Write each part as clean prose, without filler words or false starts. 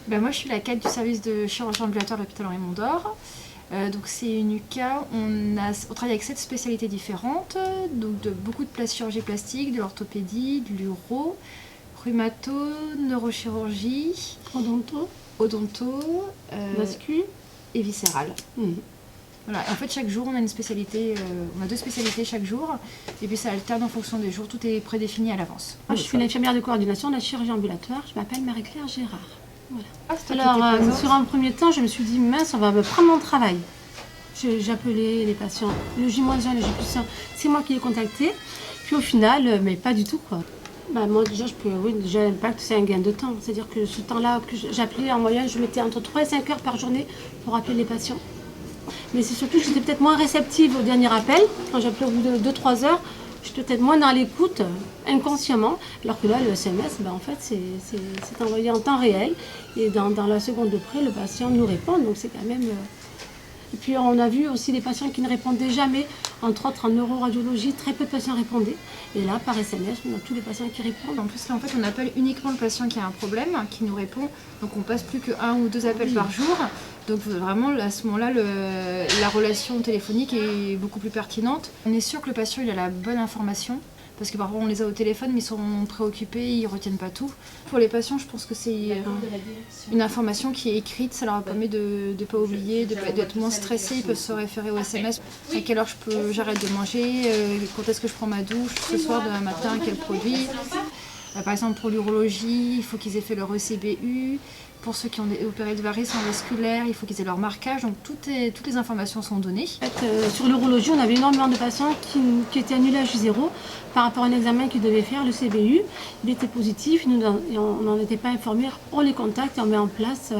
Moi, je suis la cadre du service de chirurgie ambulatoire de l'hôpital Raymond d'Or. Donc c'est une UCA, on travaille avec 7 spécialités différentes, donc beaucoup de chirurgie plastique, de l'orthopédie, de l'uro, rhumato, neurochirurgie, odonto, vascu et viscérale. Voilà. En fait, chaque jour, on a une spécialité, on a 2 spécialités chaque jour, et puis ça alterne en fonction des jours, tout est prédéfini à l'avance. Moi, je suis l'infirmière de coordination de la chirurgie ambulatoire, je m'appelle Marie-Claire Gérard. Voilà. Alors, sur un premier temps, je me suis dit, mince, on va me prendre mon travail. J'appelais les patients, le J-1, le J+1, c'est moi qui les contactais. Puis au final, mais pas du tout, quoi. Moi, déjà, l'impact, c'est un gain de temps. C'est-à-dire que ce temps-là que j'appelais, en moyenne, je mettais entre 3 et 5 heures par journée pour appeler les patients. Mais c'est surtout que j'étais peut-être moins réceptive au dernier appel. Quand j'appelais au bout de 2-3 heures, j'étais peut-être moins dans l'écoute, inconsciemment. Alors que là, le SMS, en fait, c'est envoyé en temps réel. Et dans la seconde de près, le patient nous répond. Donc c'est quand même... Et puis on a vu aussi des patients qui ne répondaient jamais. Entre autres, en neuroradiologie, très peu de patients répondaient. Et là, par SMS, on a tous les patients qui répondent. En plus, là, en fait, on appelle uniquement le patient qui a un problème, qui nous répond. Donc on passe plus que 1 ou 2 appels par jour. Donc vraiment, à ce moment-là, la relation téléphonique est beaucoup plus pertinente. On est sûr que le patient il a la bonne information. Parce que parfois on les a au téléphone, mais ils sont préoccupés, ils ne retiennent pas tout. Pour les patients, je pense que c'est une information qui est écrite, ça leur permet de ne pas oublier, d'être moins stressés, ils peuvent se référer au SMS. À quelle heure j'arrête de manger, quand est-ce que je prends ma douche, ce soir, demain matin, quel produit. Par exemple, pour l'urologie, il faut qu'ils aient fait leur ECBU. Pour ceux qui ont opéré de varices vasculaires, il faut qu'ils aient leur marquage. Donc toutes les informations sont données. En fait, sur l'urologie, on avait énormément de patients qui étaient annulés à J0 par rapport à un examen qu'ils devaient faire, le CBU. Il était positif, on n'en était pas informés. On les contacte et on met en place,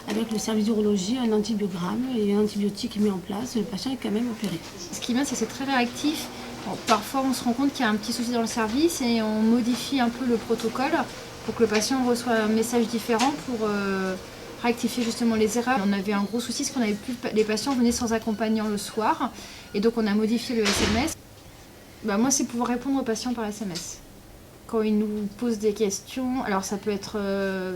avec le service d'urologie, un antibiogramme et un antibiotique est mis en place. Le patient est quand même opéré. Ce qui est bien, c'est que c'est très réactif. Bon, parfois, on se rend compte qu'il y a un petit souci dans le service et on modifie un peu le protocole pour que le patient reçoive un message différent pour rectifier justement les erreurs. On avait un gros souci, parce qu'on avait plus les patients venaient sans accompagnant le soir, et donc on a modifié le SMS. Moi, c'est pouvoir répondre aux patients par SMS. Quand ils nous posent des questions, alors ça peut être,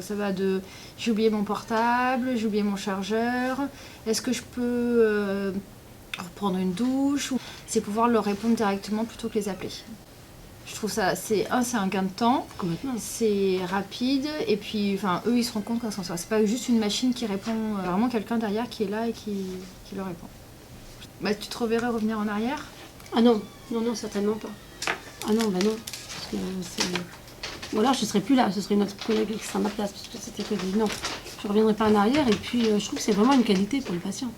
ça va de j'ai oublié mon portable, j'ai oublié mon chargeur, est-ce que je peux reprendre une douche, c'est pouvoir leur répondre directement plutôt que les appeler. Je trouve ça, c'est un gain de temps, c'est rapide, et puis eux ils se rendent compte quand c'est pas juste une machine qui répond, vraiment quelqu'un derrière qui est là et qui leur répond. Tu te reverrais revenir en arrière? Ah non, certainement pas. Ah non, non, parce que ou alors je serais plus là, ce serait une autre collègue qui serait à ma place, parce que c'était que des... Non, je reviendrai pas en arrière, et puis je trouve que c'est vraiment une qualité pour le patient.